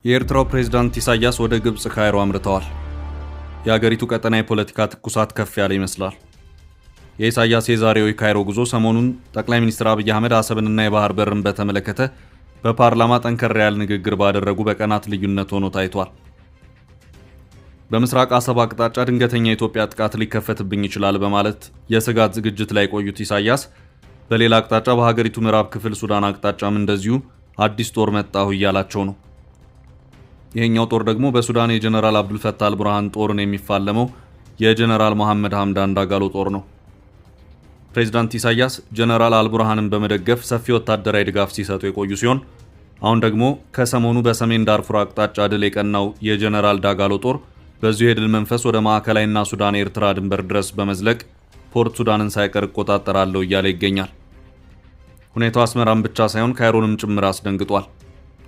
የኤርትራው ፕሬዝዳንት ኢሳያስ ወደ ግብጽ ካይሮ አምርተዋል። የሀገሪቱ ቀጠና የፖለቲካ ትኩሳት ከፍ ያለ ይመስላል። የኢሳያስ የዛሬው የካይሮ ጉዞ ሰሞኑን ጠቅላይ ሚኒስትር አብይ አህመድ አሰብንና የባህር በርን በተመለከተ በፓርላማ ጠንከር ያለ ንግግር ባደረጉ በቀናት ልዩነት ሆኖ ታይቷል። በምስራቅ አሰብ አቅጣጫ ድንገተኛ የኢትዮጵያ ጥቃት ሊከፈትብኝ ይችላል በማለት የስጋት ዝግጅት ላይ ቆዩት ኢሳያስ በሌላ አቅጣጫ በሀገሪቱ ምዕራብ ክፍል ሱዳን አቅጣጫም እንደዚሁ አዲስ ጦር መጣሁ እያላቸው ነው። ይሄኛው ጦር ደግሞ በሱዳን የጀነራል አብዱልፈታህ አልቡርሃን ጦርን የሚፋለመው የጀነራል መሐመድ ሐምዳን ዳጋሎ ጦር ነው። ፕሬዝዳንት ኢሳያስ ጀነራል አልቡርሃንን በመደገፍ ሰፊ ወታደራዊ ድጋፍ ሲሰጡ የቆዩ ሲሆን አሁን ደግሞ ከሰሞኑ በሰሜን ዳርፉር አቅጣጫ ድል የቀናው የጀነራል ዳጋሎ ጦር በዚሁ የድል መንፈስ ወደ ማዕከላዊና ሱዳን ኤርትራ ድንበር ድረስ በመዝለቅ ፖርት ሱዳንን ሳይቀር እቆጣጠራለሁ እያለ ይገኛል። ሁኔታው አስመራም ብቻ ሳይሆን ካይሮንም ጭምር አስደንግጧል።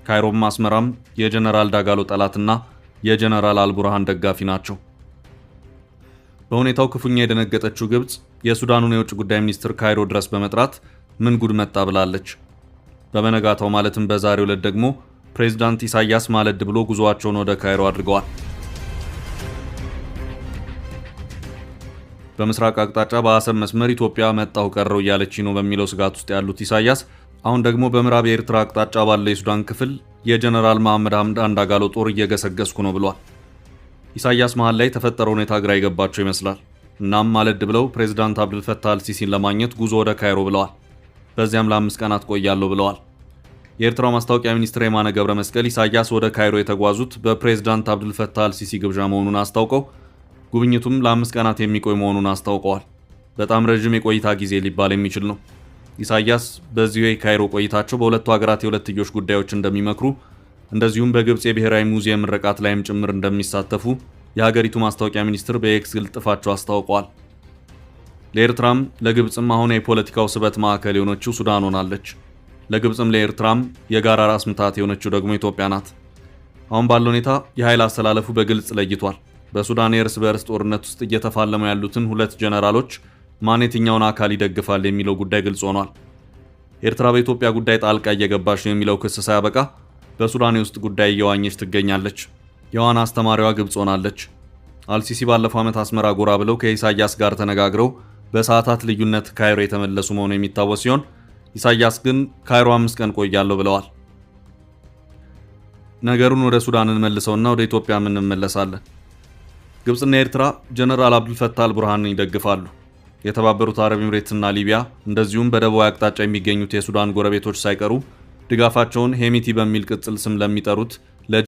ካይሮም አስመራም የጀነራል ዳጋሎ ጠላትና የጀነራል አልቡርሃን ደጋፊ ናቸው። በሁኔታው ክፉኛ የደነገጠችው ግብጽ የሱዳኑን የውጭ ጉዳይ ሚኒስትር ካይሮ ድረስ በመጥራት ምን ጉድ መጣ ብላለች። በበነጋታው ማለትም በዛሬው ዕለት ደግሞ ፕሬዝዳንት ኢሳያስ ማለድ ብሎ ጉዞአቸውን ወደ ካይሮ አድርገዋል። በምስራቅ አቅጣጫ በአሰብ መስመር ኢትዮጵያ መጣሁ ቀረው እያለች ነው በሚለው ስጋት ውስጥ ያሉት ኢሳያስ አሁን ደግሞ በምዕራብ የኤርትራ አቅጣጫ ባለ የሱዳን ክፍል የጀነራል መሐመድ ሐምዳን ዳጋሎ ጦር እየገሰገስኩ ነው ብሏል። ኢሳያስ መሃል ላይ የተፈጠረው ሁኔታ ግራ የገባቸው ይመስላል። እናም ማለድ ብለው ፕሬዝዳንት አብዱልፈታህ አልሲሲን ለማግኘት ጉዞ ወደ ካይሮ ብለዋል። በዚያም ለ5 ቀናት ቆያለሁ ብለዋል። የኤርትራው ማስታወቂያ ሚኒስትር የማነ ገብረ መስቀል ኢሳያስ ወደ ካይሮ የተጓዙት በፕሬዝዳንት አብዱልፈታህ አልሲሲ ግብዣ መሆኑን አስታውቀው ጉብኝቱም ለ5 ቀናት የሚቆይ መሆኑን አስታውቀዋል። በጣም ረዥም የቆይታ ጊዜ ሊባል የሚችል ነው። ኢሳያስ በዚሁ የካይሮ ቆይታቸው በሁለቱ ሀገራት የሁለትዮሽ ጉዳዮች እንደሚመክሩ እንደዚሁም በግብጽ የብሔራዊ ሙዚየም ምረቃት ላይም ጭምር እንደሚሳተፉ የሀገሪቱ ማስታወቂያ ሚኒስትር በኤክስ ግልጥፋቸው አስታውቀዋል። ለኤርትራም ለግብጽም አሁን የፖለቲካው ስበት ማዕከል የሆነችው ሱዳን ሆናለች። ለግብጽም ለኤርትራም የጋራ ራስ ምታት የሆነችው ደግሞ ኢትዮጵያ ናት። አሁን ባለው ሁኔታ የኃይል አስተላለፉ በግልጽ ለይቷል። በሱዳን የእርስ በእርስ ጦርነት ውስጥ እየተፋለሙ ያሉትን ሁለት ጀነራሎች ማን የትኛውን አካል ይደግፋል የሚለው ጉዳይ ግልጽ ሆኗል። ኤርትራ በኢትዮጵያ ጉዳይ ጣልቃ እየገባች ነው የሚለው ክስ ሳያበቃ በሱዳን የውስጥ ጉዳይ እየዋኘች ትገኛለች። የዋና አስተማሪዋ ግብጽ ሆናለች። አልሲሲ ባለፈው ዓመት አስመራ ጎራ ብለው ከኢሳያስ ጋር ተነጋግረው በሰዓታት ልዩነት ካይሮ የተመለሱ መሆኑ የሚታወስ ሲሆን ኢሳያስ ግን ካይሮ 5 ቀን ቆያለሁ ብለዋል። ነገሩን ወደ ሱዳን እንመልሰውና ወደ ኢትዮጵያ እንመለሳለን። ግብጽና ኤርትራ ጀነራል አብዱልፈታህ አልቡርሃንን ይደግፋሉ። የተባበሩት አረብ ኤሚሬትስና ሊቢያ እንደዚሁም በደቡብ አቅጣጫ የሚገኙት የሱዳን ጎረቤቶች ሳይቀሩ ድጋፋቸውን ሄሚቲ በሚል ቅጽል ስም ለሚጠሩት